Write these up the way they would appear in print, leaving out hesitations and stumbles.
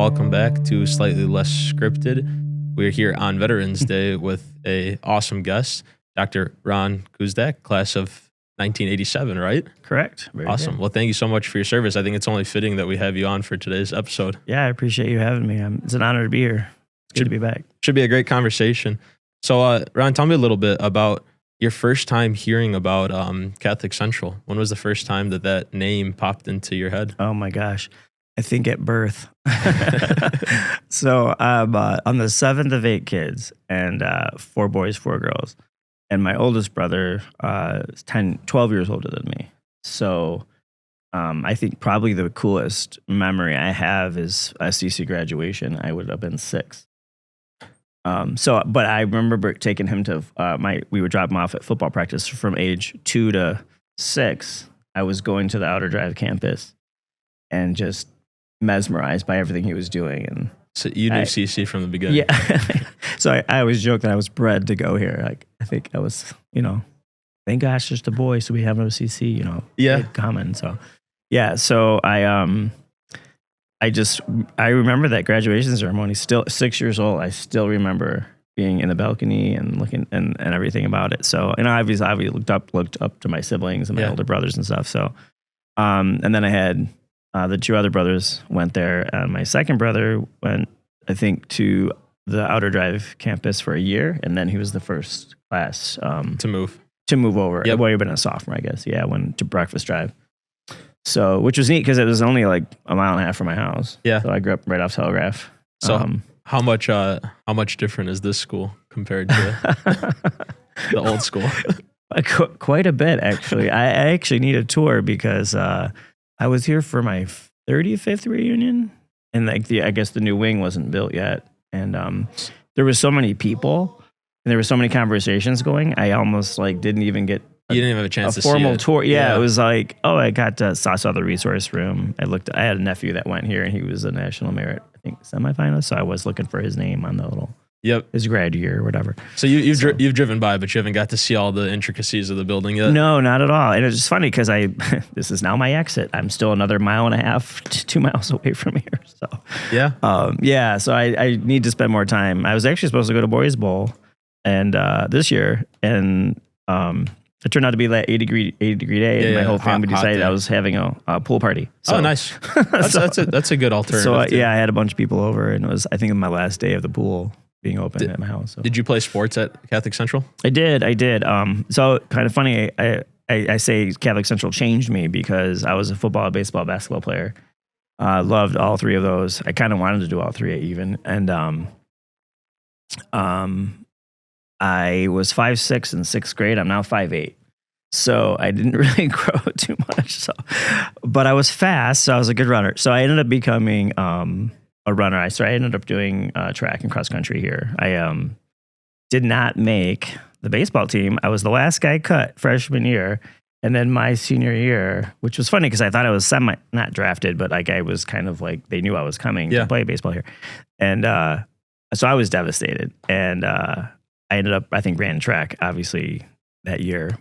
welcome back to Slightly Less Scripted. We're here on Veterans Day with a awesome guest, Dr. Ron Kuzdak, class of 1987, right? Correct. Very awesome. good. Well, thank you so much for your service. I think it's only fitting that we have you on for today's episode. Yeah, I appreciate you having me. It's an honor to be here. It's good to be back. Should be a great conversation. So, Ron, tell me a little bit about your first time hearing about Catholic Central. When was the first time that name popped into your head? Oh my gosh. I think at birth. So I'm the seventh of 8 kids and 4 boys, 4 girls. And my oldest brother is 12 years older than me. So I think probably the coolest memory I have is SEC graduation. I would have been 6. But I remember taking him to we would drop him off at football practice from age 2 to 6. I was going to the Outer Drive campus and just mesmerized by everything he was doing. And so you knew CC from the beginning. Yeah. So I always joke that I was bred to go here. Like I think I was, thank gosh, just a boy, so we have no CC, Yeah. Common. So yeah. So I remember that graduation ceremony. Still 6 years old. I still remember being in the balcony and looking and everything about it. So I obviously looked up to my siblings and my older brothers and stuff. So and then I had the 2 other brothers went there, and my second brother went, I think, to the Outer Drive campus for a year, and then he was the first class to move over. Yep. Well, he'd been a sophomore, I guess. Yeah, went to Breakfast Drive. So, which was neat because it was only like a mile and a half from my house. Yeah. So I grew up right off Telegraph. So how much different is this school compared to the old school? Quite a bit, actually. I actually need a tour because I was here for my 35th reunion, and I guess the new wing wasn't built yet, and there was so many people, and there were so many conversations going. I almost didn't even get. You didn't even have a chance to formal see it. Tour. Yeah, it was like, I saw the resource room. I had a nephew that went here, and he was a national merit, I think, semifinalist. So I was looking for his name on the little. Yep. His grad year or whatever. So you've driven by, but you haven't got to see all the intricacies of the building yet? No, not at all. And it's just funny because this is now my exit. I'm still another 1.5 miles to 2 miles away from here. So yeah. So I need to spend more time. I was actually supposed to go to Boys Bowl and this year, and it turned out to be that 80 degree day, and my whole family decided I was having a pool party. So, nice. That's a good alternative. So I had a bunch of people over, and it was, I think, my last day of the pool being open at my house. So. Did you play sports at Catholic Central? I did. So kind of funny, I say Catholic Central changed me because I was a football, baseball, basketball player. Loved all 3 of those. I kind of wanted to do all 3 even. And I was 5'6" in 6th grade. I'm now 5'8". So I didn't really grow too much. So, but I was fast, so I was a good runner. So I ended up becoming a runner. I ended up doing track and cross country here. I did not make the baseball team. I was the last guy cut freshman year. And then my senior year, which was funny because I thought I was not drafted, but I was kind of they knew I was coming to play baseball here. And so I was devastated. And I ended up, I think, ran track, obviously, that year.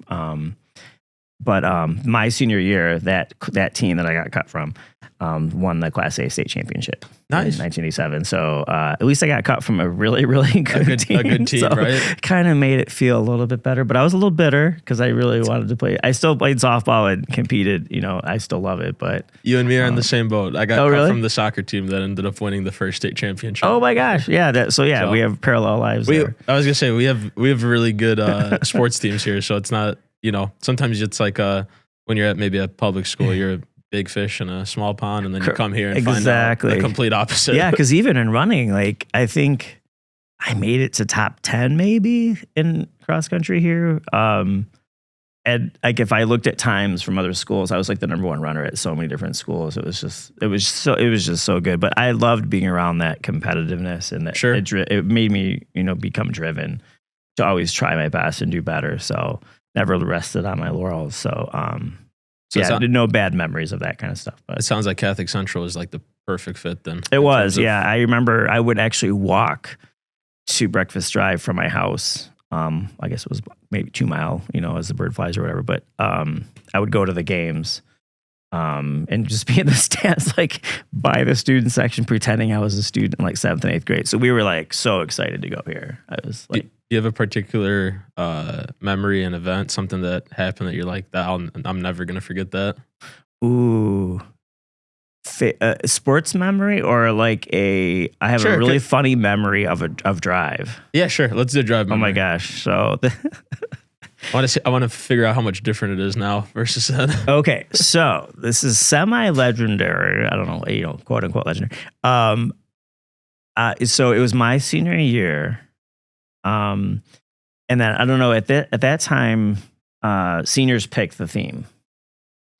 But my senior year, that team that I got cut from won the Class A state championship in 1987. So at least I got cut from a really, really good team. A good team, so right? Kind of made it feel a little bit better. But I was a little bitter because I really wanted to play. I still played softball and competed. I still love it. But you and me are in the same boat. I got cut really? from the soccer team that ended up winning the first state championship. Oh my gosh, yeah. So we have parallel lives there. I was gonna say we have really good sports teams here. So it's not. Sometimes it's like when you're at maybe a public school, you're a big fish in a small pond, and then you come here and find out the complete opposite. Yeah, because even in running, I think I made it to top 10 maybe in cross country here. And if I looked at times from other schools, I was the number 1 runner at so many different schools. It was just so good. But I loved being around that competitiveness, and that it made me become driven to always try my best and do better. So never rested on my laurels. So, no bad memories of that kind of stuff. But it sounds like Catholic Central is the perfect fit then. It was, yeah. I remember I would actually walk to Breakfast Drive from my house. I guess it was maybe 2 mile, as the bird flies or whatever. But I would go to the games and just be in the stands, like by the student section, pretending I was a student in like 7th and 8th grade. So we were like so excited to go here. I was like, do you have a particular memory and event, something that happened that you're like, I'm never gonna forget that? Ooh, sports memory, or like I have a really funny memory of drive. Yeah, sure. Let's do drive memory. Oh my gosh. So I want to figure out how much different it is now versus then. Okay, so this is semi-legendary. I don't know, quote unquote legendary. So it was my senior year, and then I don't know, at that time, seniors picked the theme.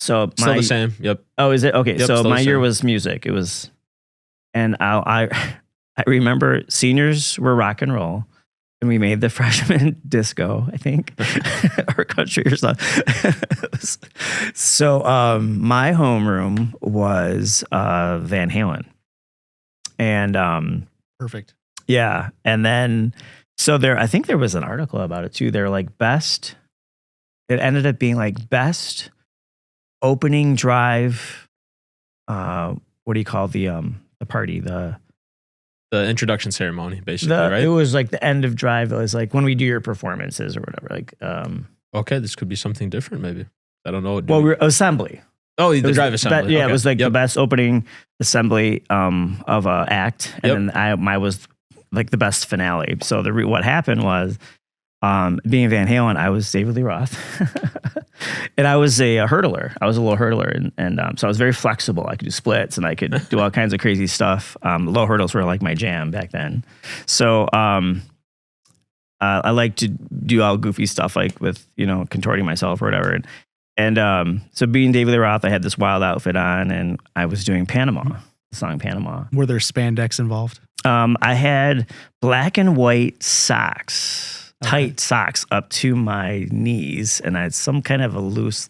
So still the same. Yep. Oh, is it okay? Yep, so my year was music. It was, and I remember seniors were rock and roll. And we made the freshman disco, I think, or country or something. So my homeroom was Van Halen. And perfect. Yeah. And then, so I think there was an article about it too. They're like it ended up being like best opening drive. What do you call the party? The introduction ceremony, basically, right? It was like the end of drive. It was like when we do your performances or whatever. Like, okay, this could be something different, maybe. I don't know. Well, we're assembly. Oh, the drive assembly. Yeah, okay. It was like the best opening assembly of a act, and then I was like the best finale. So what happened was, being Van Halen, I was David Lee Roth, and I was a hurdler. I was a low hurdler, and so I was very flexible. I could do splits, and I could do all kinds of crazy stuff. Low hurdles were like my jam back then. So I like to do all goofy stuff, like with contorting myself or whatever. And so being David Lee Roth, I had this wild outfit on, and I was doing Panama, the song Panama. Were there spandex involved? I had black and white socks. Tight socks up to my knees, and I had some kind of a loose,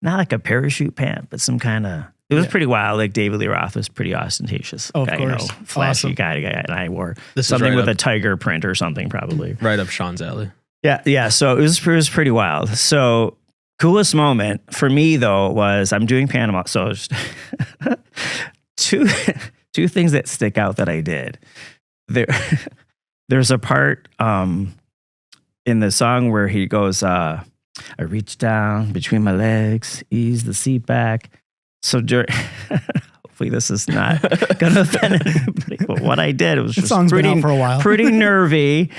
not like a parachute pant, but some kind of, it was pretty wild. Like David Lee Roth was pretty ostentatious. Oh, of course. Flashy awesome. guy, and I wore this something right with a tiger print or something, probably. Right up Sean's alley. Yeah. So it was pretty wild. So coolest moment for me though was I'm doing Panama. So two things that stick out that I did. There's a part, in the song where he goes, I reach down between my legs, ease the seat back. So hopefully this is not going to offend anybody, but what I did, it was just been out for a while. pretty nervy.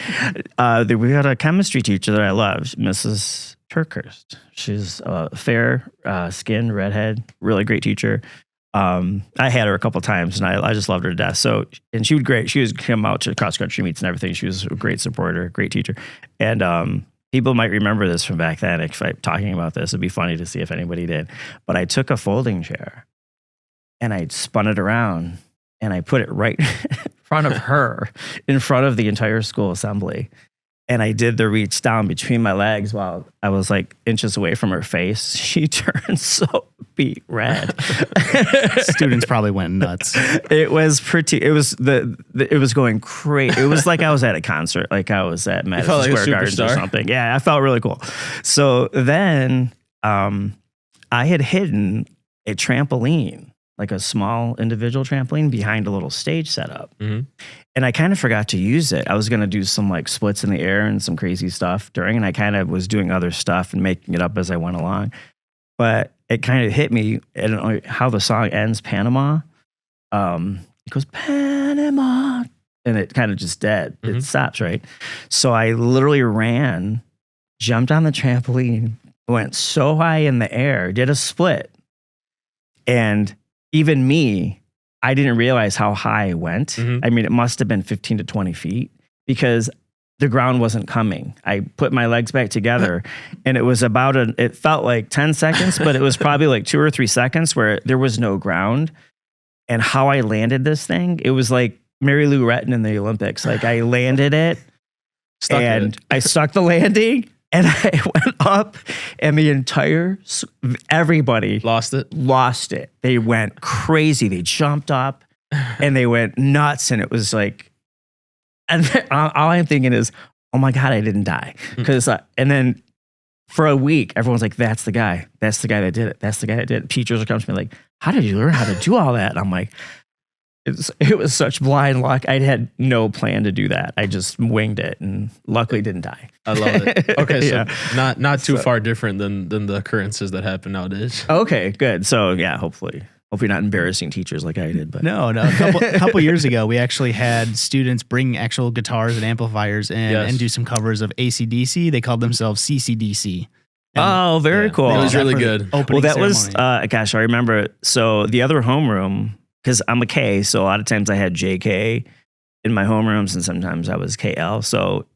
We had a chemistry teacher that I loved, Mrs. Turkhurst. She's fair skin, redhead, really great teacher. I had her a couple times, and I just loved her to death. So, and she would come out to cross country meets and everything. She was a great supporter, great teacher. And people might remember this from back then. If I'm talking about this, it'd be funny to see if anybody did. But I took a folding chair and I spun it around and I put it right in front of her, in front of the entire school assembly. And I did the reach down between my legs while I was like inches away from her face. She turned so beet red. Students probably went nuts. It was going crazy. It was like I was at a concert, like I was at Madison Square Garden or something. Yeah, I felt really cool. So then I had hidden a trampoline, like a small individual trampoline behind a little stage setup. Mm-hmm. And I kind of forgot to use it. I was going to do some like splits in the air and some crazy stuff during, and I kind of was doing other stuff and making it up as I went along. But it kind of hit me. I don't know how the song ends, Panama. It goes, Panama. And it kind of just dead. Mm-hmm. It stops, right? So I literally ran, jumped on the trampoline, went so high in the air, did a split. And even me, I didn't realize how high I went. Mm-hmm. I mean, it must have been 15 to 20 feet because the ground wasn't coming. I put my legs back together and it was it felt like 10 seconds, but it was probably like 2 or 3 seconds where there was no ground. And how I landed this thing, it was like Mary Lou Retton in the Olympics. Like I landed it I stuck the landing. And I went up and everybody lost it. They went crazy. They jumped up and they went nuts. And it was like, and all I'm thinking is, oh my God, I didn't die. And then for a week, everyone's like, that's the guy. That's the guy that did it. That's the guy that did it. Teachers are coming to me like, how did you learn how to do all that? And I'm like, it was such blind luck. I had no plan to do that. I just winged it and luckily didn't die. I love it. Okay, so not too far different than the occurrences that happen nowadays. Okay, good. So yeah, hopefully not embarrassing teachers like I did. But no. A couple years ago, we actually had students bring actual guitars and amplifiers in and do some covers of AC/DC. They called themselves CCDC. Oh, very cool. It was really good. Well, that was, gosh, I remember. So the other homeroom, because I'm a K, so a lot of times I had JK in my homerooms and sometimes I was KL. So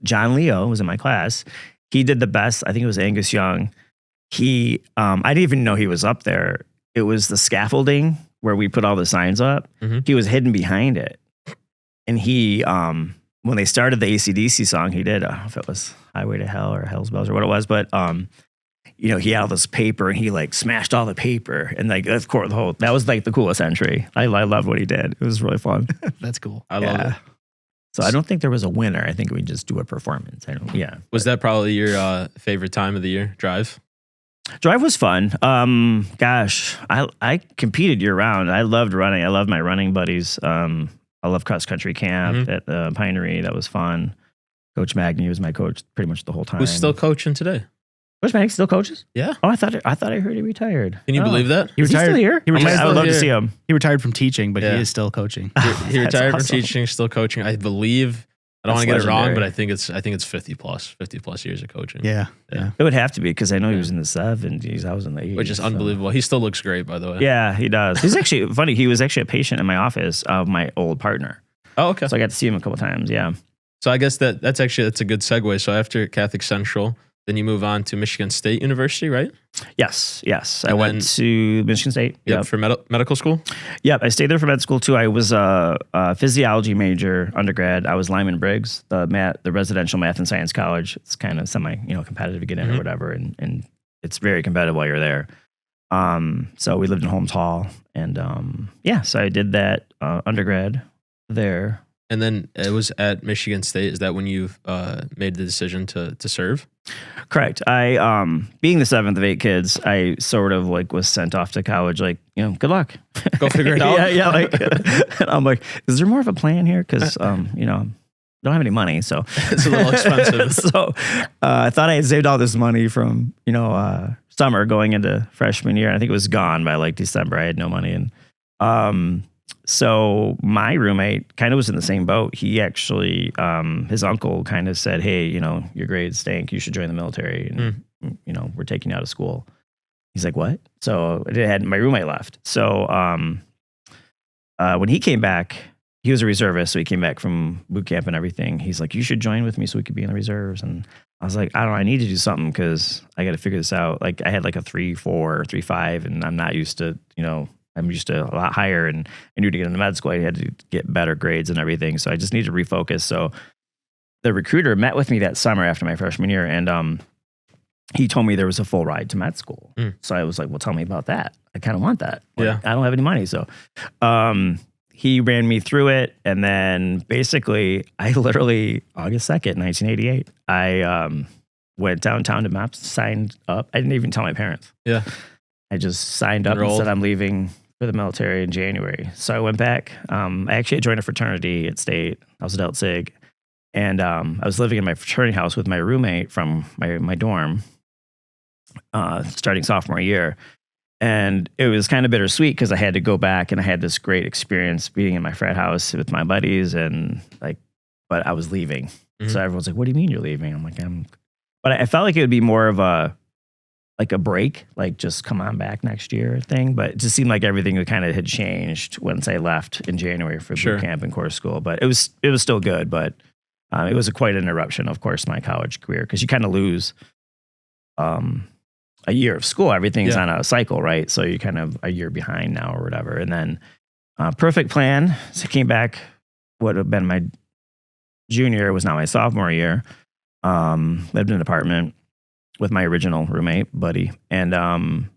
John Leo was in my class. He did the best. I think it was Angus Young. I didn't even know he was up there. It was the scaffolding where we put all the signs up. Mm-hmm. He was hidden behind it. And he, when they started the AC/DC song, he did, I don't know if it was Highway to Hell or Hell's Bells or what it was, but he had all this paper and he like smashed all the paper and like that was like the coolest entry. I loved what he did. It was really fun. That's cool. I love it. So I don't think there was a winner. I think we just do a performance. Was that probably your favorite time of the year, Drive? Drive was fun. Gosh, I competed year round. I loved running. I loved my running buddies. I love cross country camp at the Pinery. That was fun. Coach Magny was my coach pretty much the whole time. Who's still coaching today? Coach Magny still coaches? Yeah. Oh, I thought I heard he retired. Can you believe that? Is he still here? I would love to see him. He retired from teaching, but he is still coaching. He retired from teaching, still coaching. I believe. I don't want to get it wrong, but I think it's 50 plus years of coaching. Yeah. It would have to be because I know he was in the 70s. I was in the 80s. Which is unbelievable. He still looks great, by the way. Yeah, he does. He's actually funny. He was actually a patient in my office of my old partner. Oh, okay. So I got to see him a couple times. Yeah. So I guess that's a good segue. So after Catholic Central, then you move on to Michigan State University, right? Yes. I went to Michigan State. Yep. For medical school? Yep. I stayed there for med school too. I was a physiology major undergrad. I was Lyman Briggs, the residential math and science college. It's kind of semi, competitive to get in or whatever. And it's very competitive while you're there. So we lived in Holmes Hall and so I did that undergrad there. And then it was at Michigan State. Is that when you made the decision to serve? Correct. I, being the seventh of 8 kids, I sort of like was sent off to college. Like, good luck. Go figure it out. Yeah. Like, and I'm like, is there more of a plan here? Because don't have any money, so it's a little expensive. So I thought I had saved all this money from summer going into freshman year. I think it was gone by like December. I had no money, and so my roommate kind of was in the same boat. He actually, his uncle kind of said, hey, your grades stink. You should join the military. And, we're taking you out of school. He's like, what? So my roommate left. So when he came back, he was a reservist. So he came back from boot camp and everything. He's like, you should join with me so we could be in the reserves. And I was like, I don't know. I need to do something because I got to figure this out. Like I had like a 3.4 or 3.5 and I'm not used to, I'm used to a lot higher and I knew to get into med school, I had to get better grades and everything. So I just needed to refocus. So the recruiter met with me that summer after my freshman year and he told me there was a full ride to med school. So I was like, well, tell me about that. I kind of want that. I don't have any money. So he ran me through it. And then basically I literally, August 2nd, 1988, I went downtown to MAPS, signed up. I didn't even tell my parents. Yeah. I just signed up and said I'm leaving for the military in January. So I went back. I actually had joined a fraternity at State. I was a Delta Sig. And I was living in my fraternity house with my roommate from my dorm starting sophomore year. And it was kind of bittersweet because I had to go back and I had this great experience being in my frat house with my buddies and but I was leaving. So everyone's like, what do you mean you're leaving? I'm like, but I felt like it would be more of a break, like just come on back next year thing. But it just seemed like everything kind of had changed once I left in January for boot camp and course school. But it was still good, but it was quite an interruption, of course, my college career because you kind of lose a year of school. Everything's on a cycle, right? So you kind of a year behind now or whatever. And then perfect plan. So I came back, what would have been my junior, was now my sophomore year. Lived in an apartment with my original roommate, buddy. And that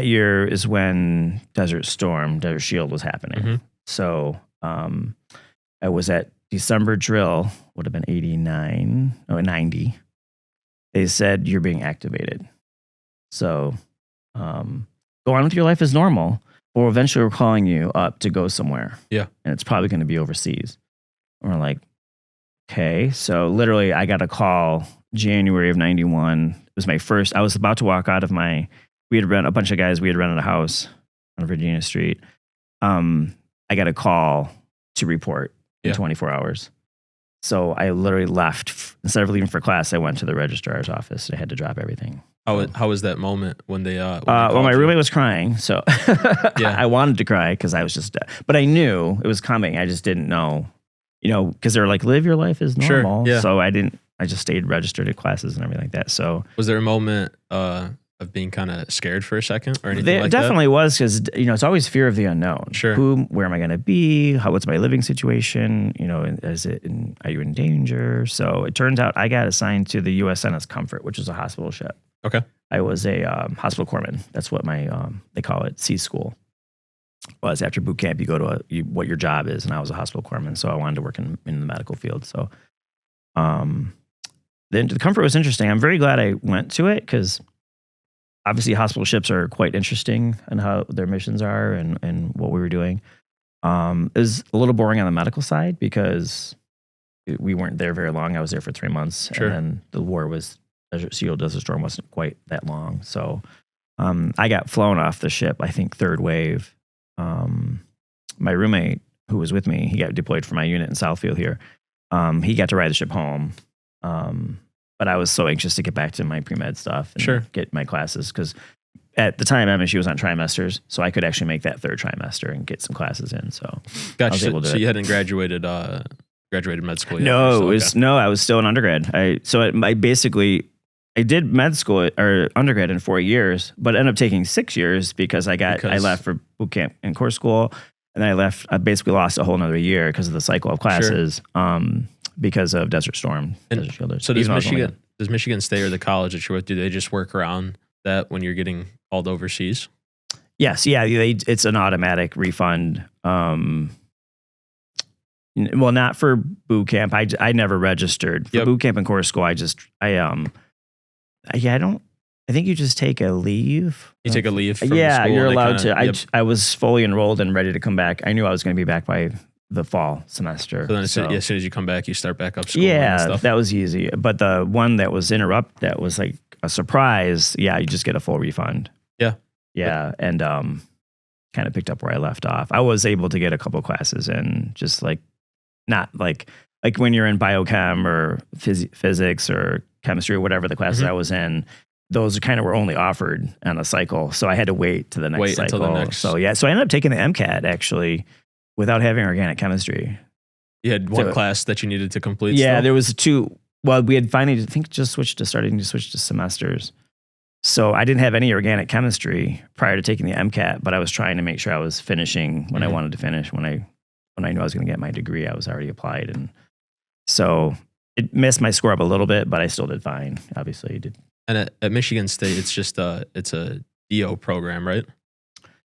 year is when Desert Shield was happening. So I was at December drill would have been 90. They said, you're being activated. So go on with your life as normal, or eventually we're calling you up to go somewhere. Yeah. And it's probably going to be overseas. And we're like, okay. So literally I got a call January of 91. It was my first, I was about to walk out of a bunch of guys, we had rented a house on Virginia Street. I got a call to report in 24 hours. So I literally left. Instead of leaving for class, I went to the registrar's office. I had to drop everything. How was that moment when they? Well, my roommate was crying, so I wanted to cry because I was just. But I knew it was coming. I just didn't know, because they're like, live your life as normal. Sure, yeah. So I didn't. I just stayed registered at classes and everything like that. So was there a moment of being kind of scared for a second or anything like that? There definitely was, because it's always fear of the unknown. Sure. Where am I going to be? What's my living situation? Are you in danger? So it turns out I got assigned to the USNS Comfort, which is a hospital ship. Okay. I was a hospital corpsman. That's what my they call it, sea school. Was after boot camp, you go to what your job is, and I was a hospital corpsman, so I wanted to work in the medical field. So, then the Comfort was interesting. I'm very glad I went to it, because obviously hospital ships are quite interesting and how their missions are and what we were doing. It was a little boring on the medical side because we weren't there very long. I was there for 3 months. Sure. And then the war was, Desert Storm wasn't quite that long. So I got flown off the ship, I think third wave. My roommate who was with me, he got deployed for my unit in Southfield here. He got to ride the ship home. But I was so anxious to get back to my pre-med stuff and get my classes, because at the time MSU was on trimesters, so I could actually make that third trimester and get some classes in. So gotcha. So you hadn't graduated med school yet? No, I was still an undergrad. I did med school or undergrad in 4 years, but ended up taking 6 years because I left for boot camp and course school, and then I left. I basically lost a whole another year because of the cycle of classes. Sure. Because of Desert Storm, Desert Shielders. So does Michigan State or the college that you're with, do they just work around that when you're getting called overseas? Yes, yeah, it's an automatic refund. Well, not for boot camp. I never registered for boot camp and course school. I think you just take a leave. You take a leave from the school? You're allowed to. I was fully enrolled and ready to come back. I knew I was going to be back by the fall semester. So then as soon as you come back, you start back up school. Yeah, and stuff. That was easy. But the one that was that was like a surprise. Yeah, you just get a full refund. Yeah. Yeah, and kind of picked up where I left off. I was able to get a couple classes in, just like not like when you're in biochem or physics or chemistry or whatever the classes I was in. Those kind of were only offered on a cycle, so I had to wait to the next cycle. Until the next. So I ended up taking the MCAT actually without having organic chemistry. You had one class that you needed to complete. Yeah, there was two. Well, we had finally, switched to semesters. So I didn't have any organic chemistry prior to taking the MCAT, but I was trying to make sure I was finishing when I wanted to finish. When I knew I was going to get my degree, I was already applied, and so it missed my score up a little bit, but I still did fine. Obviously, did. And at Michigan State, it's just it's a DO program, right?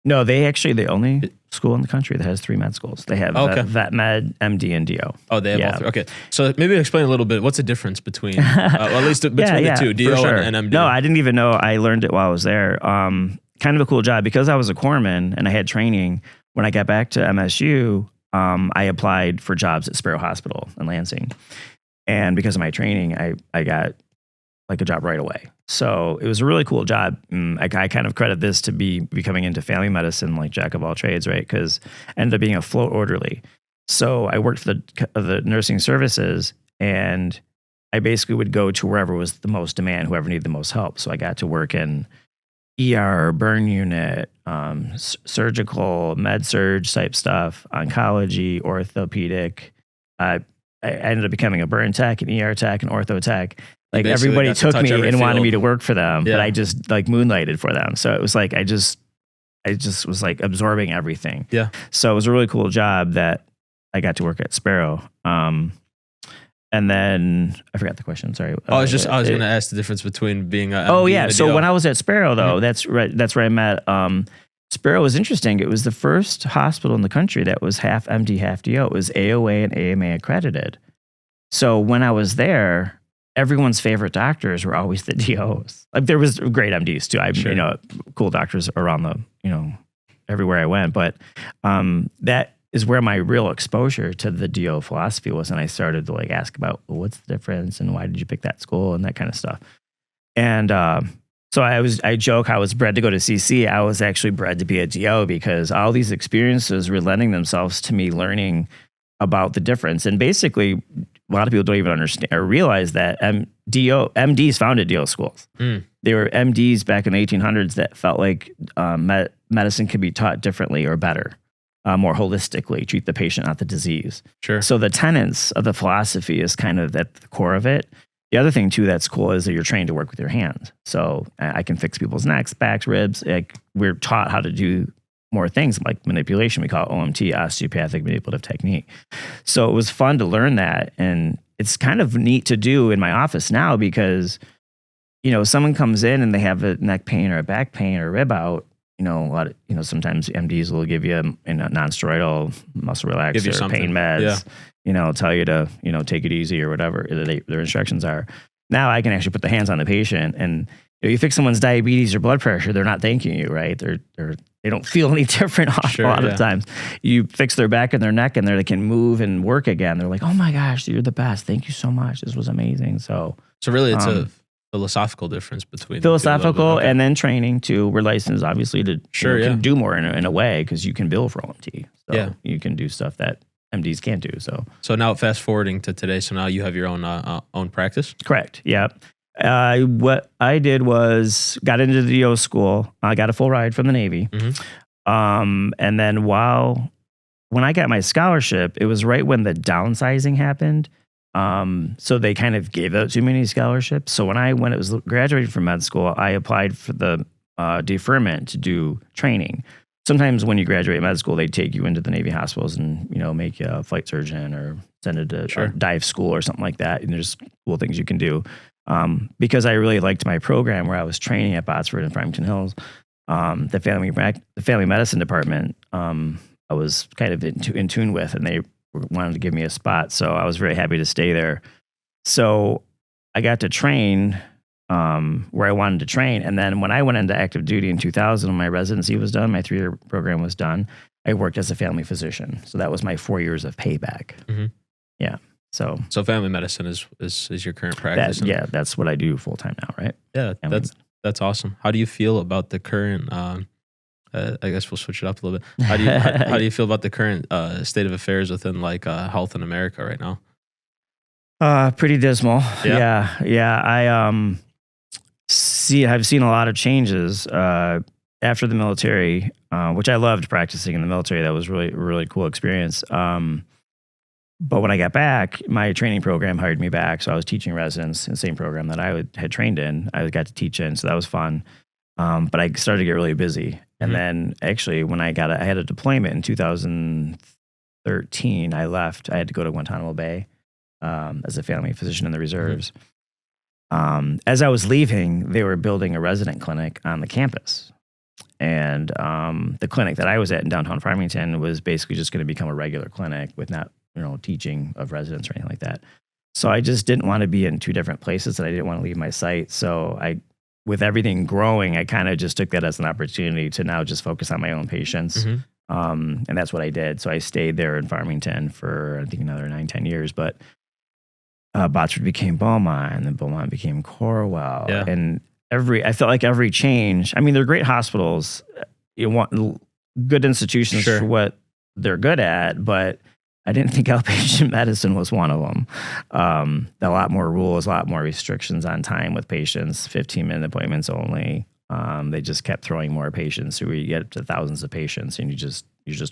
No, the only school in the country that has 3 med schools. They have Vet Med, MD, and DO. Oh, they have all 3. Okay. So maybe explain a little bit, what's the difference between, at least between the two, DO and MD? No, I didn't even know. I learned it while I was there. Kind of a cool job. Because I was a corpsman and I had training, when I got back to MSU, I applied for jobs at Sparrow Hospital in Lansing. And because of my training, I got like a job right away. So it was a really cool job. I kind of credit this to becoming into family medicine, like jack of all trades, right? Because I ended up being a float orderly. So I worked for the nursing services, and I basically would go to wherever was the most demand, whoever needed the most help. So I got to work in ER, burn unit, surgical, med surge type stuff, oncology, orthopedic. I ended up becoming a burn tech, an ER tech, an ortho tech. Like everybody took me and wanted me to work for them, but I just like moonlighted for them. So it was like I just was like absorbing everything. Yeah. So it was a really cool job that I got to work at Sparrow. And then I forgot the question. Sorry. I was going to ask the difference between being a MD and a DO. So when I was at Sparrow, though, that's right. That's where I met Sparrow was interesting. It was the first hospital in the country that was half MD, half DO. It was AOA and AMA accredited. So when I was there, everyone's favorite doctors were always the DOs. Like there was great MDs too. Sure. Cool doctors around everywhere I went. But that is where my real exposure to the DO philosophy was. And I started to like ask about, well, what's the difference and why did you pick that school and that kind of stuff. And so I joke I was bred to go to CC. I was actually bred to be a DO because all these experiences were lending themselves to me learning about the difference. And basically, a lot of people don't even understand or realize that MDs founded DO schools. They were MDs back in the 1800s that felt like medicine could be taught differently or better, more holistically, treat the patient, not the disease. Sure. So the tenets of the philosophy is kind of at the core of it. The other thing too that's cool is that you're trained to work with your hands. So I can fix people's necks, backs, ribs. Like we're taught how to do more things like manipulation. We call it OMT, osteopathic manipulative technique. So it was fun to learn that. And it's kind of neat to do in my office now because, someone comes in and they have a neck pain or a back pain or a rib out, sometimes MDs will give you a non-steroidal muscle relaxer, pain meds, tell you to, take it easy or whatever their instructions are. Now I can actually put the hands on the patient and you fix someone's diabetes or blood pressure, they're not thanking you, right? They don't feel any different a lot of times. You fix their back and their neck and they can move and work again. They're like, oh my gosh, you're the best. Thank you so much. This was amazing. So really it's a philosophical difference between philosophical and then training too. We're licensed obviously to can do more in a way because you can bill for OMT. So you can do stuff that MDs can't do. So now fast forwarding to today. So now you have your own practice? Correct. Yeah. What I did was got into the DO school. I got a full ride from the Navy. And then when I got my scholarship, it was right when the downsizing happened. So they kind of gave out too many scholarships. So when it was graduating from med school, I applied for the deferment to do training. Sometimes when you graduate med school, they take you into the Navy hospitals and, make you a flight surgeon or send it to dive school or something like that. And there's cool things you can do. Because I really liked my program where I was training at Botsford and Farmington Hills, the family medicine department, I was kind of in tune with, and they wanted to give me a spot. So I was very happy to stay there. So I got to train where I wanted to train. And then when I went into active duty in 2000, when my residency was done, my 3-year program was done, I worked as a family physician. So that was my 4 years of payback. Yeah. So family medicine is your current practice? That's what I do full time now, right? Yeah, that's awesome. How do you feel about the current? I guess we'll switch it up a little bit. How do you feel about the current state of affairs within health in America right now? Pretty dismal. Yeah. I've seen a lot of changes after the military, which I loved practicing in the military. That was really really cool experience. But when I got back, my training program hired me back. So I was teaching residents in the same program that I had trained in. I got to teach in, so that was fun. But I started to get really busy. And then actually when I had a deployment in 2013, I left. I had to go to Guantanamo Bay as a family physician in the reserves. As I was leaving, they were building a resident clinic on the campus. And the clinic that I was at in downtown Farmington was basically just going to become a regular clinic with not teaching of residents or anything like that. So I just didn't want to be in two different places and I didn't want to leave my site. So with everything growing, I kind of just took that as an opportunity to now just focus on my own patients. And that's what I did. So I stayed there in Farmington for, I think, another 9-10 years. But Botsford became Beaumont, and then Beaumont became Corwell. Yeah. And I felt like every change, I mean, they're great hospitals. You want good institutions for what they're good at, but I didn't think outpatient medicine was one of them. A lot more rules, a lot more restrictions on time with patients, 15-minute appointments only. They just kept throwing more patients. So we get to thousands of patients and you're just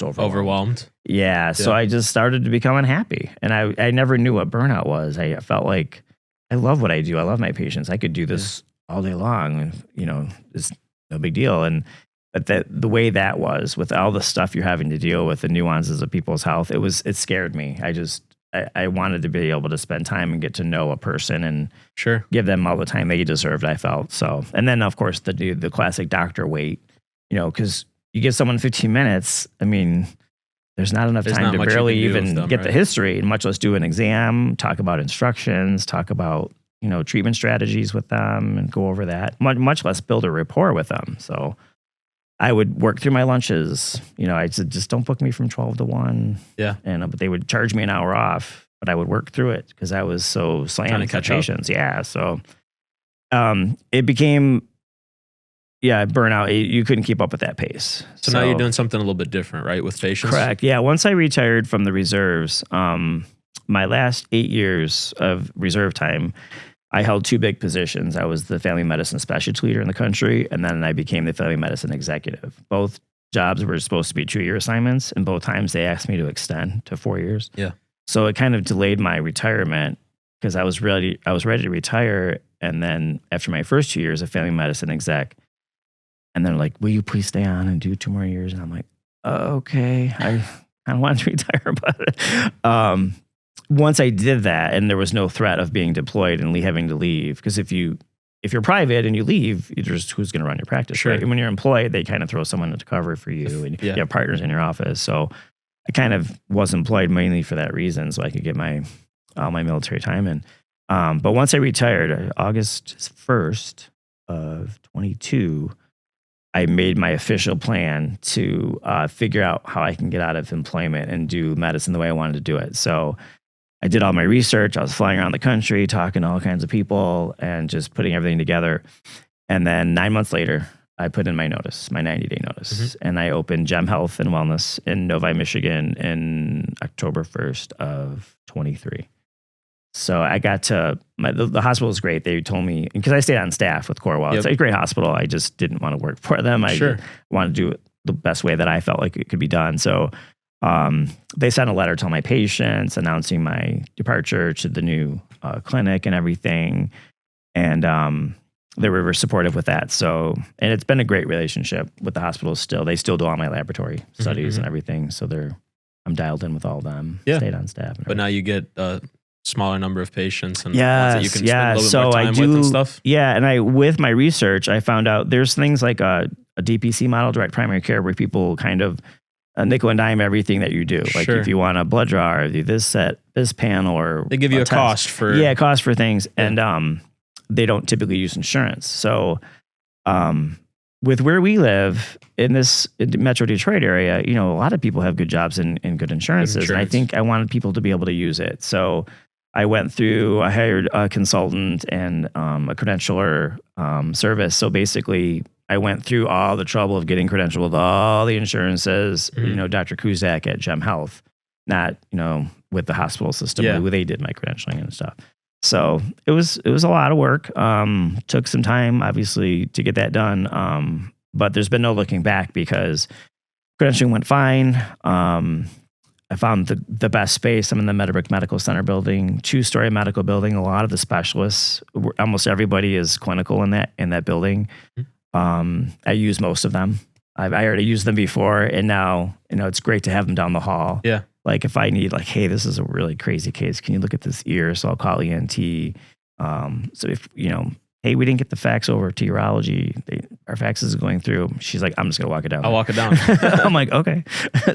overwhelmed. Yeah. So I just started to become unhappy. And I never knew what burnout was. I felt like I love what I do. I love my patients. I could do this all day long and, it's no big deal. But the way that was with all the stuff you're having to deal with, the nuances of people's health, it scared me. I wanted to be able to spend time and get to know a person and give them all the time they deserved, I felt. So, and then of course the classic doctor wait, because you give someone 15 minutes, I mean, there's not enough time to barely even get the history, and much less do an exam, talk about instructions, talk about, treatment strategies with them and go over that, much less build a rapport with them. So I would work through my lunches. I said, just don't book me from 12 to 1. Yeah. But they would charge me an hour off, but I would work through it because I was so slammed for patients. Yeah. So it became, burnout. You couldn't keep up with that pace. So now you're doing something a little bit different, right? With patients? Correct. Yeah. Once I retired from the reserves, my last 8 years of reserve time, I held 2 big positions. I was the family medicine specialty leader in the country, and then I became the family medicine executive. Both jobs were supposed to be 2-year assignments, and both times they asked me to extend to 4 years. Yeah. So it kind of delayed my retirement because I was ready to retire, and then after my first 2 years of family medicine exec, and they're like, will you please stay on and do 2 more years? And I'm like, okay, I kind of wanted to retire, but once I did that, and there was no threat of being deployed and having to leave, because if you're private and you leave, who's going to run your practice? Sure. Right? And when you're employed, they kind of throw someone to cover for you, and you have partners in your office. So I kind of was employed mainly for that reason, so I could get all my military time in. But once I retired, August 1st of 22, I made my official plan to figure out how I can get out of employment and do medicine the way I wanted to do it. So I did all my research. I was flying around the country, talking to all kinds of people and just putting everything together. And then 9 months later, I put in my notice, my 90-day notice. And I opened Gem Health and Wellness in Novi, Michigan in October 1st of 23. So I got to, the hospital was great. They told me, because I stayed on staff with Corewell. It's a great hospital. I just didn't want to work for them. I wanted to do it the best way that I felt like it could be done. So they sent a letter to all my patients announcing my departure to the new clinic and everything. And they were supportive with that. So, and it's been a great relationship with the hospital still. They still do all my laboratory studies and everything. So I'm dialed in with all of them, stayed on staff. But now you get smaller number of patients and ones that you can spend a little bit more time with and stuff. Yeah, and with my research, I found out there's things like a DPC model, direct primary care, where people kind of nickel and dime everything that you do. Like if you want a blood draw, or this panel, or they give you a cost for cost for things, and they don't typically use insurance. So with where we live in this Metro Detroit area, a lot of people have good jobs and good insurances. And I think I wanted people to be able to use it. So I hired a consultant and a credentialer service. So basically, I went through all the trouble of getting credentialed with all the insurances, Dr. Kuzdak at Gem Health, not, with the hospital system where they did my credentialing and stuff. So it was a lot of work. Took some time, obviously, to get that done. But there's been no looking back because credentialing went fine. I found the best space. I'm in the Meadowbrook Medical Center building, 2-story medical building. A lot of the specialists, almost everybody is clinical in that building. I use most of them. I already used them before, and now it's great to have them down the hall. Yeah. Like if I need, hey, this is a really crazy case. Can you look at this ear? So I'll call ENT. So if hey, we didn't get the fax over to urology. Our fax is going through. She's like, I'm just going to walk it down. I'll walk it down. I'm like, okay.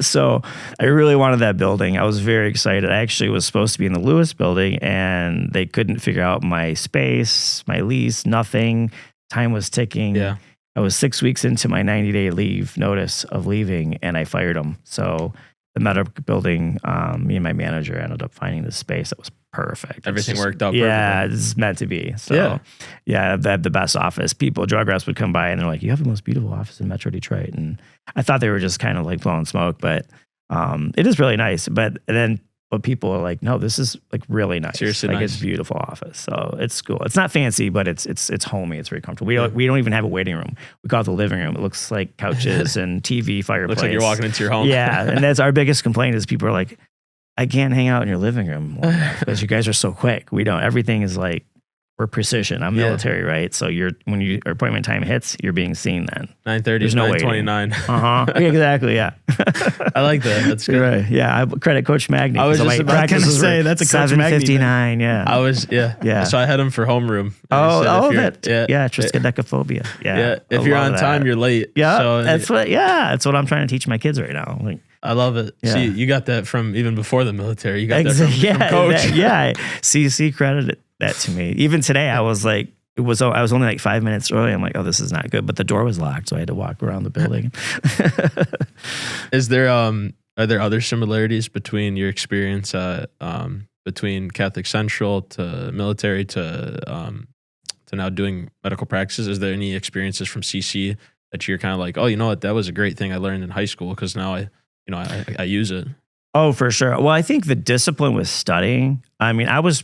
So I really wanted that building. I was very excited. I actually was supposed to be in the Lewis building, and they couldn't figure out my space, my lease, nothing. Time was ticking. Yeah. I was 6 weeks into my 90-day leave notice of leaving, and I fired them. So the Meadowbrook building, me and my manager ended up finding this space that was perfect. Everything worked out yeah, perfectly. it's meant to be. So yeah, they have the best office. Drug reps would come by and they're like, you have the most beautiful office in Metro Detroit. And I thought they were just kind of like blowing smoke, but it is really nice. But people are like, no, this is like really nice. Seriously like nice. It's a beautiful office. So it's cool. It's not fancy, but it's homey. It's very comfortable. We don't even have a waiting room. We call it the living room. It looks like couches and TV, fireplace. Looks like you're walking into your home. Yeah. And that's our biggest complaint is people are like, I can't hang out in your living room because you guys are so quick. We don't. Everything is like we're precision. I'm military, right? So when your appointment time hits, you're being seen then. 9:30 is 9:29. Exactly. Yeah. I like that. That's good. Right. Yeah. I credit Coach Magny. I was just about to say that's a Coach Magny. 7:59. Yeah. I was. Yeah. So I had him for homeroom. Triskaidekaphobia. Yeah. If you're on time, you're late. Yeah. So, that's what I'm trying to teach my kids right now. Like, I love it. Yeah. See, you got that from even before the military. You got that from Coach. CC credited that to me. Even today, I was like, I was only like 5 minutes early. I'm like, oh, this is not good. But the door was locked, so I had to walk around the building. Are there other similarities between your experience between Catholic Central to military to now doing medical practices? Is there any experiences from CC that you're kind of like, oh, you know what, that was a great thing I learned in high school because now I use it? Oh, for sure. Well, I think the discipline with studying. I mean, I was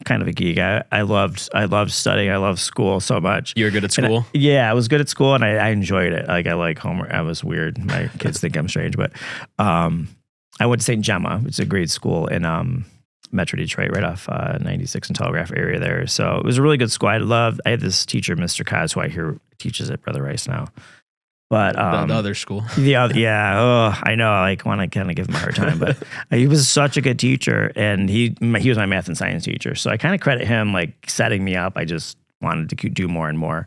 kind of a geek. I loved studying. I loved school so much. You were good at school? I was good at school and I enjoyed it. Like I like homework. I was weird. My kids think I'm strange, but I went to St. Gemma. It's a great school in Metro Detroit, right off 96 and Telegraph area there. So it was a really good school. I had this teacher, Mr. Kaz, who I hear teaches at Brother Rice now. But the other school. I know. I want to kind of give him a hard time, but he was such a good teacher, and he was my math and science teacher. So I kind of credit him like setting me up. I just wanted to do more and more.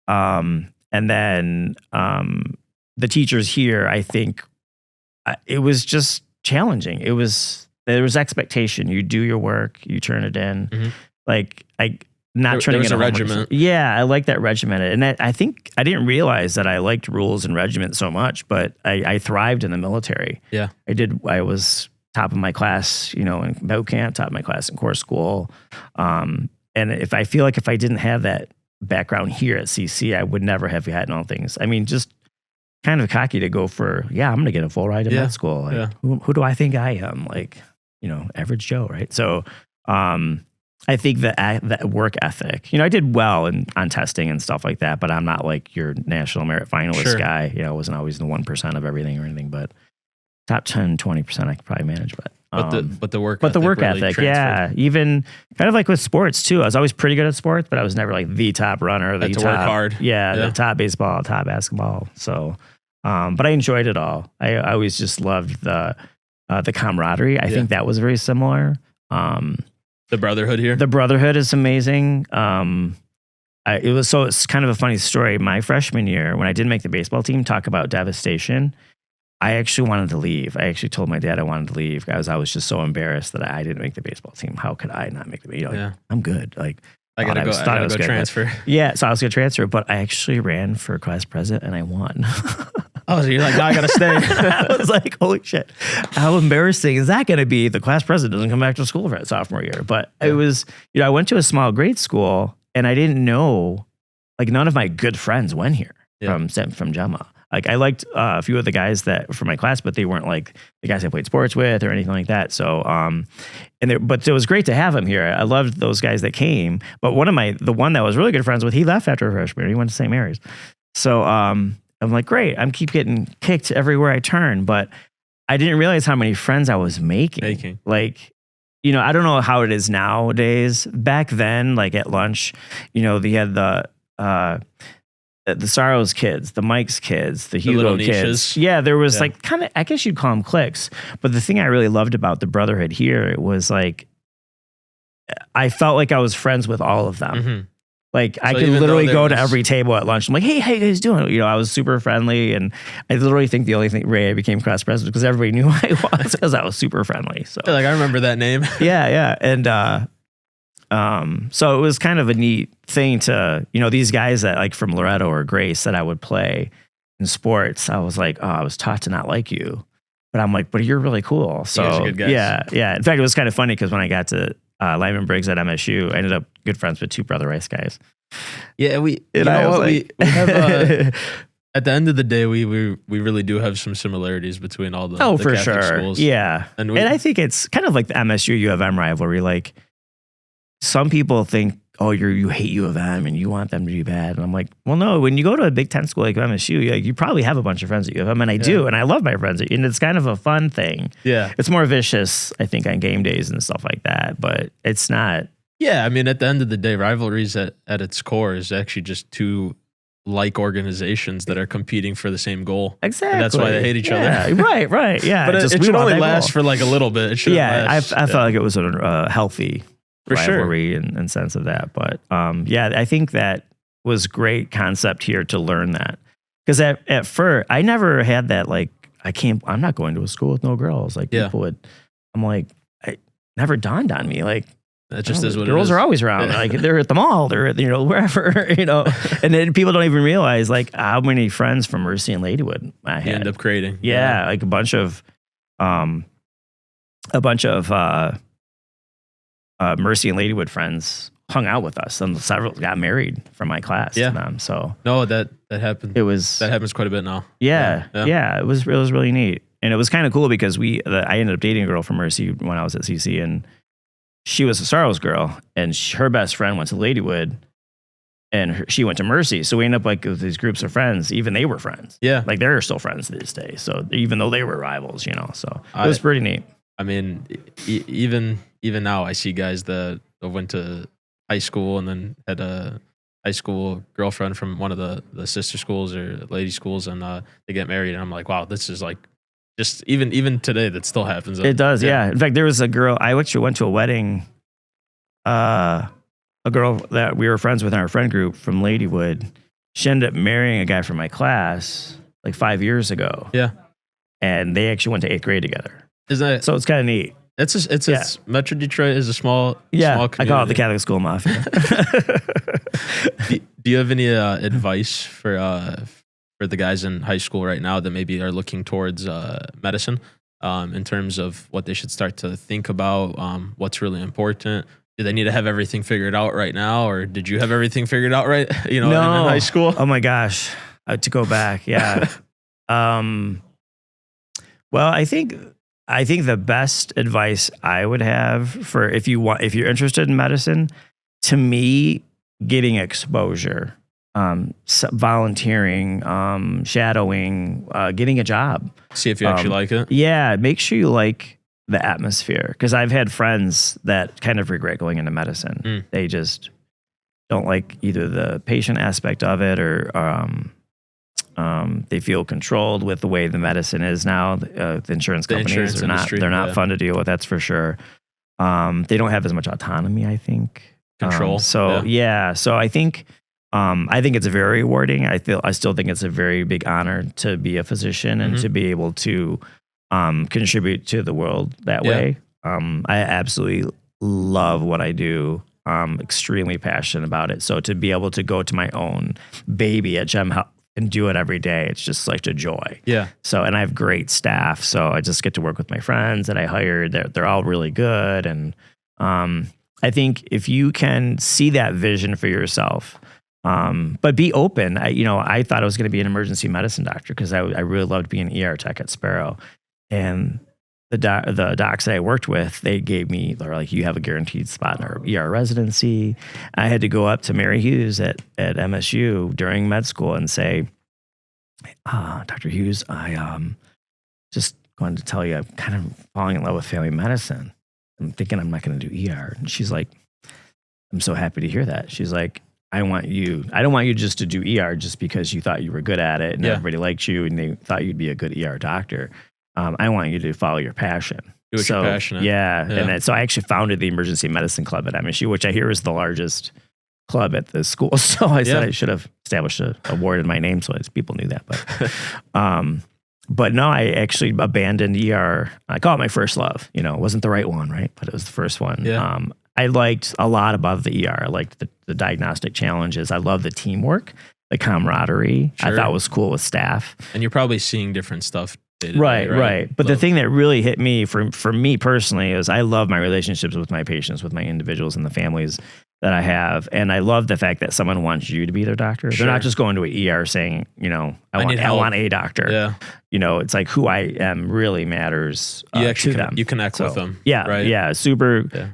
And then the teachers here, I think it was just challenging. There was expectation. You do your work, you turn it in. Mm-hmm. Like there was a regiment. Yeah, I like that regiment. And I think I didn't realize that I liked rules and regiment so much, but I thrived in the military. Yeah. I was top of my class, in boot camp, top of my class in corps school. And if I didn't have that background here at CC, I would never have had all things. I mean, just kind of cocky to go for, I'm going to get a full ride to med school. Like, who do I think I am? Like, average Joe, right? So, I think that work ethic, I did well on testing and stuff like that, but I'm not like your national merit finalist guy. I wasn't always the 1% of everything or anything, but top 10, 20% I could probably manage. But the work ethic, even kind of like with sports too. I was always pretty good at sports, but I was never like the top runner, the top, work hard. The top baseball, top basketball. So, but I enjoyed it all. I always just loved the camaraderie. I think that was very similar. The brotherhood here? The brotherhood is amazing. It's kind of a funny story. My freshman year, when I didn't make the baseball team, talk about devastation. I actually wanted to leave. I actually told my dad I wanted to leave because I was just so embarrassed that I didn't make the baseball team. How could I not make the baseball team? I'm good. Like, I gotta go transfer. So I was gonna transfer, but I actually ran for class president and I won. Oh, so you're like, no, I gotta stay. I was like, holy shit. How embarrassing is that gonna be? The class president doesn't come back to school for that sophomore year. But it was, I went to a small grade school and I didn't know, like none of my good friends went here from Gemma. Like I liked a few of the guys that from my class, but they weren't like the guys I played sports with or anything like that. So, but it was great to have them here. I loved those guys that came. But the one that I was really good friends with, he left after freshman year. He went to St. Mary's. So, I'm like, great. I'm keep getting kicked everywhere I turn, but I didn't realize how many friends I was making. Like, I don't know how it is nowadays. Back then, like at lunch, they had the Sorrows kids, the Mike's kids, the Hugo kids. Yeah, there was like kind of, I guess you'd call them cliques. But the thing I really loved about the brotherhood here, it was like, I felt like I was friends with all of them. Mm-hmm. Like I could literally go to every table at lunch. I'm like, hey, how you guys doing? I was super friendly. And I literally think the only way I became class president because everybody knew who I was because I was super friendly. So I remember that name. Yeah. And so it was kind of a neat thing to, these guys that like from Loretto or Grace that I would play in sports. I was like, oh, I was taught to not like you. But I'm like, but you're really cool. So you guys are good guys. Yeah. In fact, it was kind of funny because when I got to Lyman Briggs at MSU, I ended up good friends with two Brother Rice guys. Yeah, we have at the end of the day, we really do have some similarities between all the for Catholic sure schools. Yeah, and I think it's kind of like the MSU U of M rivalry. Like some people think, oh, you hate U of M and you want them to be bad, and I'm like, well, no. When you go to a Big Ten school like MSU, you probably have a bunch of friends at U of M, and I do, and I love my friends, and it's kind of a fun thing. Yeah, it's more vicious, I think, on game days and stuff like that, but it's not. Yeah, I mean, at the end of the day, rivalries at its core is actually just two like organizations that are competing for the same goal. Exactly. And that's why they hate each other. Right. Yeah. But it should only last for like a little bit. It should I felt like it was a healthy for rivalry in sense of that. But I think that was great concept here to learn that. Because at first, I never had that, like, I'm not going to a school with no girls. Like, people would, I'm like, it never dawned on me. Like, that just is what girls it is. are always around. Like, they're at the mall, they're at, wherever, And then people don't even realize, like, how many friends from Mercy and Ladywood I had. You end up creating. Yeah, like a bunch of Mercy and Ladywood friends hung out with us, and several got married from my class. Yeah. To them, so no, that happened. That happens quite a bit now. Yeah. It was really neat, and it was kind of cool because I ended up dating a girl from Mercy when I was at CC, and she was a Sorrows girl, and her best friend went to Ladywood, and she went to Mercy. So we ended up like with these groups of friends. Even they were friends. Yeah, like they're still friends to this day. So even though they were rivals, so it was pretty neat. I mean, even now, I see guys that went to high school and then had a high school girlfriend from one of the sister schools or lady schools, and they get married, and I'm like, wow, this is like just even today that still happens. It does, yeah. In fact, there was a girl I went to a wedding. A girl that we were friends with in our friend group from Ladywood. She ended up marrying a guy from my class like 5 years ago. Yeah, and they actually went to 8th grade together. Isn't it? So it's kind of neat. It's Metro Detroit is a small small community. I call it the Catholic School Mafia. Do you have any advice for the guys in high school right now that maybe are looking towards medicine in terms of what they should start to think about, what's really important? Do they need to have everything figured out right now, or did you have everything figured out right? In high school? Oh my gosh, to go back, yeah. Well, I think the best advice I would have for if you're interested in medicine, to me, getting exposure, volunteering, shadowing, getting a job. See if you actually like it. Yeah, make sure you like the atmosphere. Because I've had friends that kind of regret going into medicine. They just don't like either the patient aspect of it, or they feel controlled with the way the medicine is now. The insurance companies are not, they're not fun to deal with, that's for sure. They don't have as much autonomy, I think. Control. So I think it's very rewarding. I still think it's a very big honor to be a physician and to be able to contribute to the world that way. I absolutely love what I do. I'm extremely passionate about it. So to be able to go to my own baby at Gem Health and do it every day, it's just such a joy. Yeah. So, and I have great staff. So I just get to work with my friends that I hired. They're all really good. And I think if you can see that vision for yourself, but be open. I thought I was going to be an emergency medicine doctor because I really loved being an ER tech at Sparrow. And the docs that I worked with, they're like, you have a guaranteed spot in our ER residency. I had to go up to Mary Hughes at MSU during med school and say, Dr. Hughes, I just wanted to tell you, I'm kind of falling in love with family medicine. I'm thinking I'm not going to do ER. And she's like, I'm so happy to hear that. She's like, I don't want you just to do ER just because you thought you were good at it and everybody liked you and they thought you'd be a good ER doctor. I want you to follow your passion. Do what you're passionate. Yeah. And so I actually founded the emergency medicine club at MSU, which I hear is the largest club at the school. So I said I should have established an award in my name so people knew that. But no, I actually abandoned ER. I call it my first love. It wasn't the right one, right? But it was the first one. Yeah. I liked a lot above the ER. I liked the diagnostic challenges. I love the teamwork, the camaraderie. Sure. I thought was cool with staff. And you're probably seeing different stuff. Right. But the thing that really hit me for me personally is I love my relationships with my patients, with my individuals and the families that I have. And I love the fact that someone wants you to be their doctor. Sure. They're not just going to an ER saying, I want a doctor. Yeah. It's like who I am really matters to them. You connect with them. Yeah. Right? Yeah. Super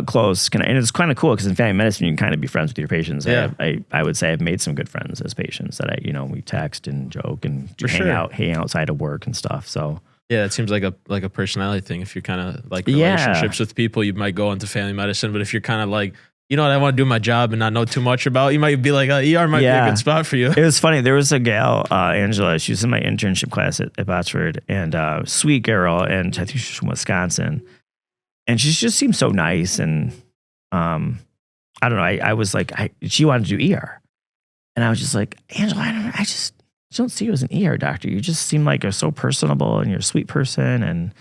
close. And it's kind of cool because in family medicine, you can kind of be friends with your patients. Yeah. I would say I've made some good friends as patients that we text and joke and hang out outside of work and stuff. So Yeah, it seems like a personality thing. If you're kind of like relationships with people, you might go into family medicine. But if you're kind of like, you know what, I want to do my job and not know too much about, you might be like, ER might be a good spot for you. It was funny. There was a gal, Angela. She was in my internship class at Botsford, and sweet girl, and I think she's from Wisconsin. And she just seemed so nice, and I don't know. I was like, she wanted to do ER, and I was just like, Angela, I just don't see you as an ER doctor. You just seem like you're so personable, and you're a sweet person, and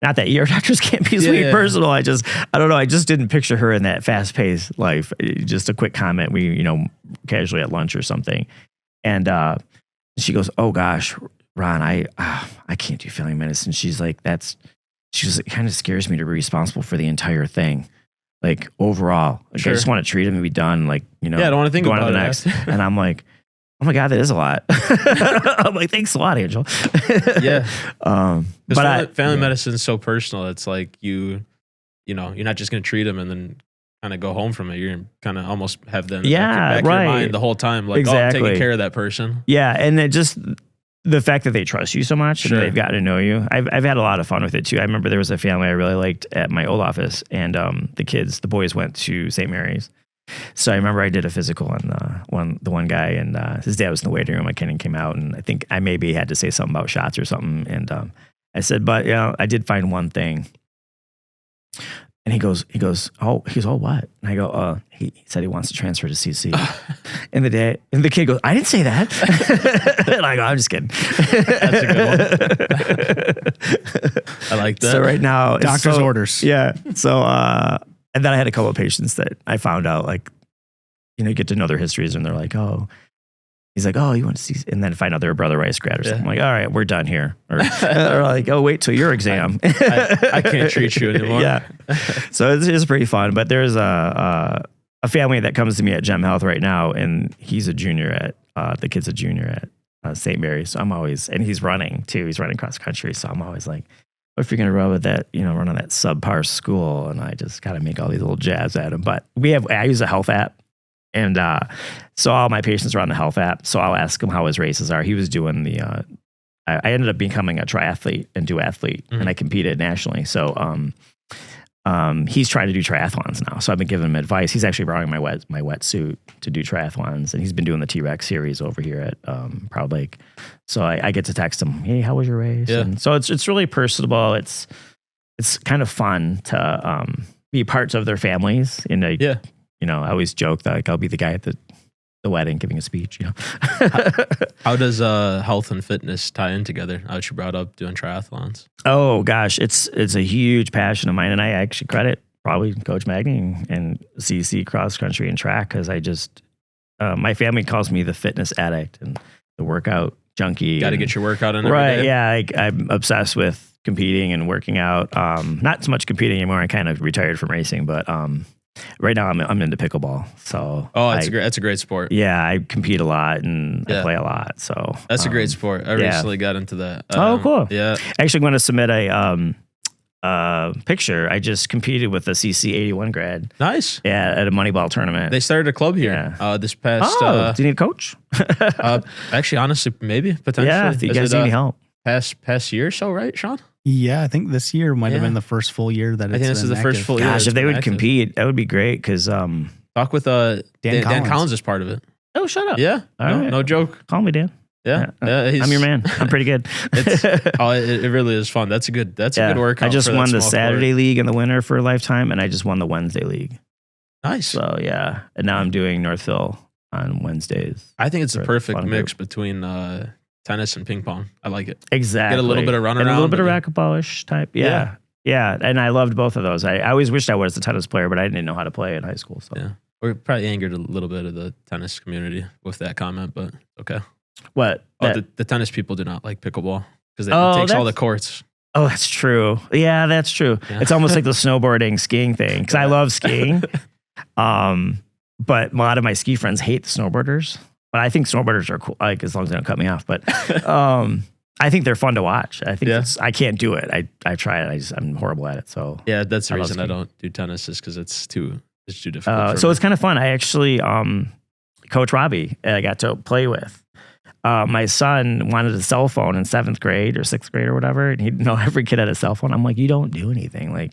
not that ER doctors can't be sweet personal. I don't know. I just didn't picture her in that fast paced life. Just a quick comment. We, casually at lunch or something, and she goes, "Oh gosh, Ron, I can't do family medicine." She's like, it kind of scares me to be responsible for the entire thing. Like overall, like I just want to treat him and be done. Like, I don't want to think about it next. And I'm like, oh my God, that is a lot. I'm like, thanks a lot, Angel. Yeah. But family medicine is so personal. It's like you're not just going to treat them and then kind of go home from it. You're going to kind of almost have them back in your mind the whole time. Like, I'm taking care of that person. Yeah. And it just, the fact that they trust you so much and they've gotten to know you. I've had a lot of fun with it too. I remember there was a family I really liked at my old office, and the boys went to St. Mary's. So I remember I did a physical on the one guy, and his dad was in the waiting room. McKinnon came out, and I think I maybe had to say something about shots or something. And I said, but I did find one thing. And he goes, oh, what? And I go, he said he wants to transfer to CC. and the kid goes, I didn't say that. And I go, I'm just kidding. That's a good one. I like that. So right now, doctor's orders. Yeah. So, and then I had a couple of patients that I found out, like, get to know their histories, and they're like, oh, he's like, oh, you want to see, and then find out they're a Brother Rice grad or something. I'm like, all right, we're done here. Or like, oh, wait till your exam. I can't treat you anymore. Yeah. So it's pretty fun. But there's a family that comes to me at Gem Health right now, and he's a junior the kid's a junior at St. Mary's. So I'm always, and he's running too. He's running cross country. So I'm always like, what if you're going to run with that, run on that subpar school? And I just got to make all these little jabs at him. But I use a health app. And so all my patients are on the health app. So I'll ask him how his races are. He was doing I ended up becoming a triathlete and duathlete, and I competed nationally. So he's trying to do triathlons now. So I've been giving him advice. He's actually borrowing my wetsuit to do triathlons, and he's been doing the T-Rex series over here at Proud Lake. So I get to text him, hey, how was your race? Yeah. And so it's really personable. It's kind of fun to be parts of their families. And I always joke that I'll be the guy at the wedding giving a speech. How does health and fitness tie in together? How you brought up doing triathlons? Oh gosh, it's a huge passion of mine, and I actually credit probably Coach Magny and CC cross country and track, because I just my family calls me the fitness addict and the workout junkie. Got to get your workout in right? Every day. Yeah, I'm obsessed with competing and working out. Not so much competing anymore. I kind of retired from racing, but right now I'm into pickleball. So that's a great sport. Yeah, I compete a lot and I play a lot. So that's a great sport. I recently got into that. Cool. Yeah. Actually, I'm going to submit a picture. I just competed with a CC 81 grad. Nice. Yeah, at a Moneyball tournament. They started a club here this past. Do you need a coach? Actually, honestly, maybe potentially. Yeah, if you guys need any help. Past year or so, right, Sean? Yeah, I think this year might have been the first full year that I think this is the first full year. Gosh, if they would compete, that would be great. Because talk with Dan Collins is part of it. Oh, shut up. Yeah, no joke. Call me Dan. Yeah, I'm your man. I'm pretty good. It really is fun. That's a good workout. I just won the Saturday league in the winter for a lifetime, and I just won the Wednesday league. Nice. So yeah, and now I'm doing Northville on Wednesdays. I think it's a perfect mix between tennis and ping pong. I like it. Exactly. Get a little bit of run around. And a little bit of racquetball-ish type. Yeah. And I loved both of those. I always wished I was a tennis player, but I didn't know how to play in high school. So yeah. We're probably angered a little bit of the tennis community with that comment, but okay. What? The tennis people do not like pickleball because it takes all the courts. Oh, that's true. Yeah, that's true. Yeah. It's almost like the snowboarding, skiing thing, because I love skiing. But a lot of my ski friends hate the snowboarders. But I think snowboarders are cool, like as long as they don't cut me off. But I think they're fun to watch. I think I can't do it. I try it. I'm horrible at it. So yeah, that's the reason I don't do tennis, is because it's too difficult. So it's kind of fun. I actually Coach Robbie I got to play with. my son wanted a cell phone in 7th grade or 6th grade or whatever, and he'd know every kid had a cell phone. I'm like, you don't do anything. Like,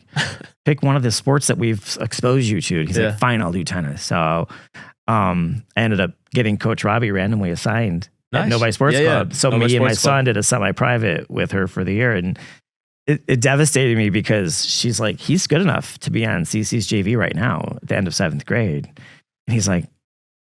pick one of the sports that we've exposed you to. And he's like, fine, I'll do tennis. So I ended up getting Coach Robbie randomly assigned at Novi Sports Club. So me and my son did a semi-private with her for the year, and it devastated me because she's like, he's good enough to be on CC's JV right now at the end of 7th grade. And he's like,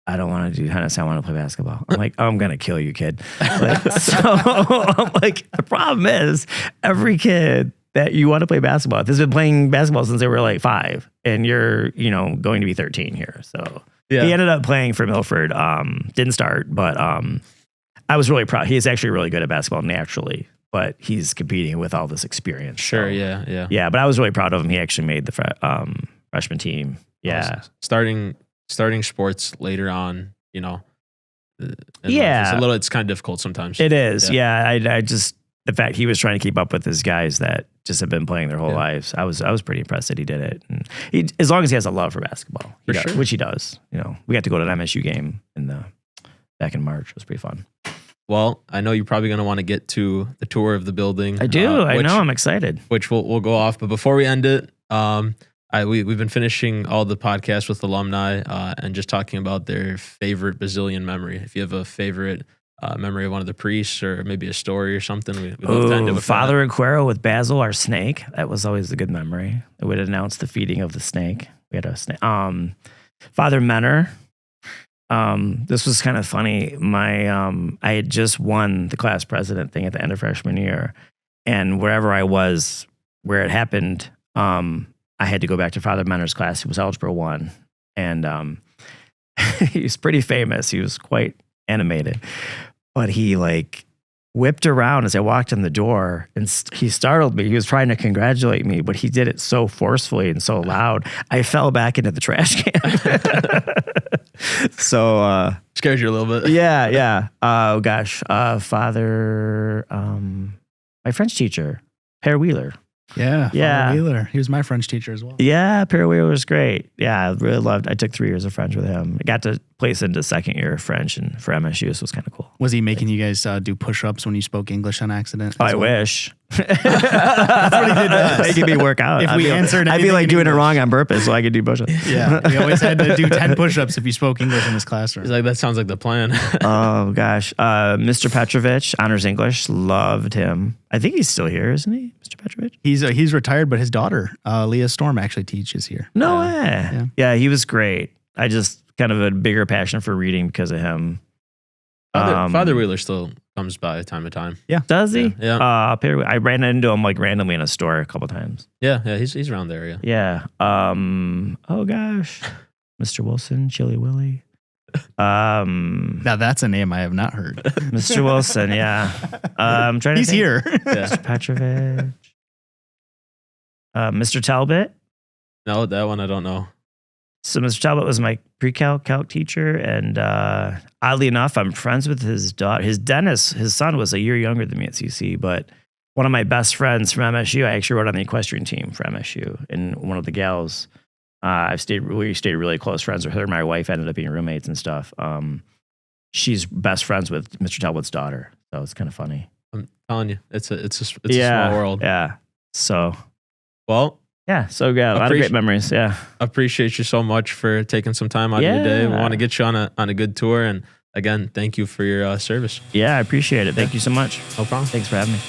I don't want to do tennis. I want to play basketball. I'm like, I'm going to kill you, kid. Like, so I'm like, the problem is every kid that you want to play basketball with has been playing basketball since they were like 5, and you're, going to be 13 here. So he ended up playing for Milford. Didn't start, but I was really proud. He's actually really good at basketball naturally, but he's competing with all this experience. Sure. So, yeah. Yeah. But I was really proud of him. He actually made the freshman team. Yeah. Starting sports later on, it's kind of difficult sometimes. It is. Yeah. I just, the fact he was trying to keep up with his guys that just have been playing their whole lives. I was pretty impressed that he did it. And as long as he has a love for basketball, which he does, we got to go to an MSU game back in March. It was pretty fun. Well, I know you're probably going to want to get to the tour of the building. I do. I know. I'm excited. Which we'll go off. But before we end it, we've been finishing all the podcasts with alumni and just talking about their favorite Basilian memory. If you have a favorite memory of one of the priests or maybe a story or something, we'd love to end it with Father Aquero with Basil, our snake. That was always a good memory. It would announce the feeding of the snake. We had a snake. Father Menor. This was kind of funny. I had just won the class president thing at the end of freshman year, and wherever I was, where it happened, I had to go back to Father Menor's class. He was Algebra 1, and he was pretty famous. He was quite animated, but he whipped around as I walked in the door, and he startled me. He was trying to congratulate me, but he did it so forcefully and so loud, I fell back into the trash can. So scared you a little bit. Yeah. Oh gosh, Father, my French teacher, Per Wheeler. Yeah. Father Wheeler. He was my French teacher as well. Yeah, Per Wheeler was great. Yeah, I really loved. I took 3 years of French with him. I got to place into 2nd year of French and for MSU, so it was kind of cool. Was he making you guys do push-ups when you spoke English on accident? I wish. That's what he did. Making me work out. If we answered, I'd be like doing it wrong on purpose so I could do push-ups. Yeah, we always had to do 10 push-ups if you spoke English in his classroom. He's like, that sounds like the plan. Oh gosh, Mr. Petrovich, honors English, loved him. I think he's still here, isn't he, Mr. Petrovich? He's retired, but his daughter, Leah Storm, actually teaches here. No way. Yeah, he was great. I just kind of a bigger passion for reading because of him. Father Wheeler still comes by time to time. Yeah. Does he? Yeah. I ran into him randomly in a store a couple times. Yeah, he's around there, Yeah. Oh gosh. Mr. Wilson, Chili Willie. Now that's a name I have not heard. Mr. Wilson, yeah. I'm trying to He's think. here. Mr. Petrovich. Mr. Talbot. No, that one I don't know. So Mr. Talbot was my pre-calc teacher, and oddly enough, I'm friends with his daughter. His son was a year younger than me at CC, but one of my best friends from MSU, I actually wrote on the equestrian team for MSU, and one of the gals, we stayed really close friends with her. My wife ended up being roommates and stuff. She's best friends with Mr. Talbot's daughter, so it's kind of funny. I'm telling you, it's a small world. Yeah. So, well. Yeah, so yeah, a lot of great memories. Yeah, appreciate you so much for taking some time out of your day. We want to get you on a good tour, and again, thank you for your service. Yeah, I appreciate it. Thank you so much. No problem. Thanks for having me.